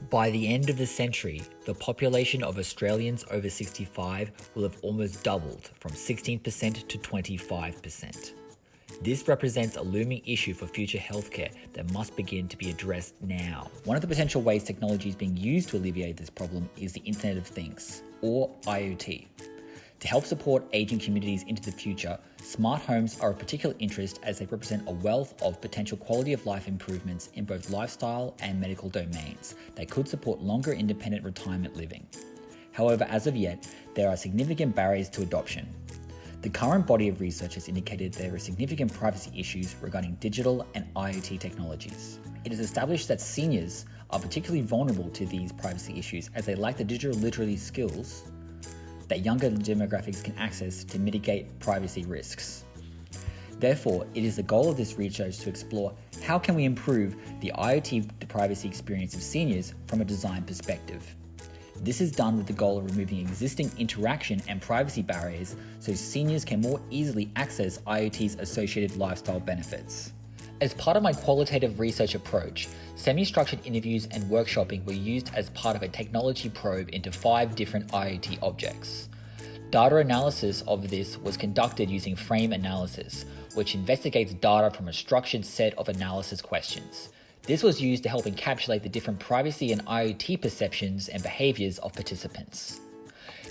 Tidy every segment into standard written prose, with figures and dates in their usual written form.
By the end of the century, the population of Australians over 65 will have almost doubled from 16% to 25%. This represents a looming issue for future healthcare that must begin to be addressed now. One of the potential ways technology is being used to alleviate this problem is the Internet of Things, or IoT. To help support aging communities into the future, smart homes are of particular interest as they represent a wealth of potential quality of life improvements in both lifestyle and medical domains that could support longer independent retirement living. However, as of yet, there are significant barriers to adoption. The current body of research has indicated there are significant privacy issues regarding digital and IoT technologies. It is established that seniors are particularly vulnerable to these privacy issues as they lack the digital literacy skills that younger demographics can access to mitigate privacy risks. Therefore, it is the goal of this research to explore how can we improve the IoT privacy experience of seniors from a design perspective. This is done with the goal of removing existing interaction and privacy barriers so seniors can more easily access IoT's associated lifestyle benefits. As part of my qualitative research approach, semi-structured interviews and workshopping were used as part of a technology probe into 5 different IoT objects. Data analysis of this was conducted using frame analysis, which investigates data from a structured set of analysis questions. This was used to help encapsulate the different privacy and IoT perceptions and behaviors of participants.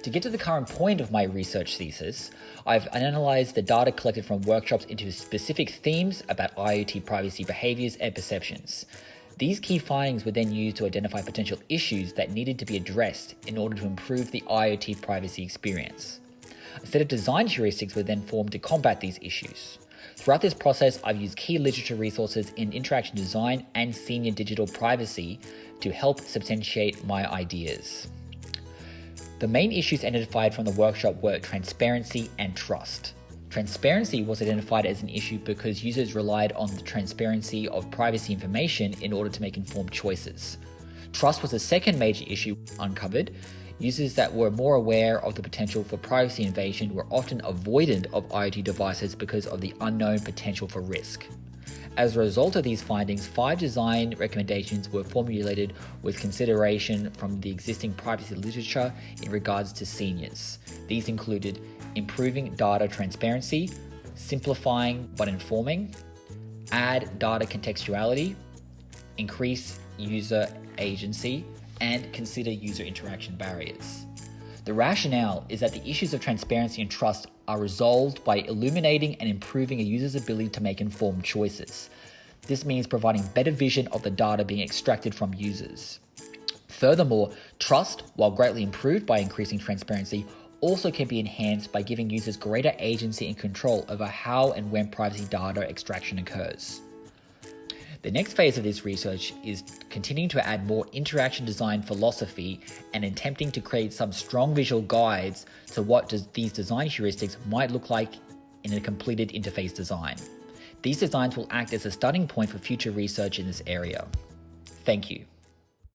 To get to the current point of my research thesis, I've analyzed the data collected from workshops into specific themes about IoT privacy behaviors and perceptions. These key findings were then used to identify potential issues that needed to be addressed in order to improve the IoT privacy experience. A set of design heuristics were then formed to combat these issues. Throughout this process, I've used key literature resources in interaction design and senior digital privacy to help substantiate my ideas. The main issues identified from the workshop were transparency and trust. Transparency was identified as an issue because users relied on the transparency of privacy information in order to make informed choices. Trust was the second major issue uncovered. Users that were more aware of the potential for privacy invasion were often avoidant of IoT devices because of the unknown potential for risk. As a result of these findings, 5 design recommendations were formulated with consideration from the existing privacy literature in regards to seniors. These included improving data transparency, simplifying but informing, add data contextuality, increase user agency, and consider user interaction barriers. The rationale is that the issues of transparency and trust are resolved by illuminating and improving a user's ability to make informed choices. This means providing better vision of the data being extracted from users. Furthermore, trust, while greatly improved by increasing transparency, also can be enhanced by giving users greater agency and control over how and when privacy data extraction occurs. The next phase of this research is continuing to add more interaction design philosophy and attempting to create some strong visual guides to what these design heuristics might look like in a completed interface design. These designs will act as a starting point for future research in this area. Thank you.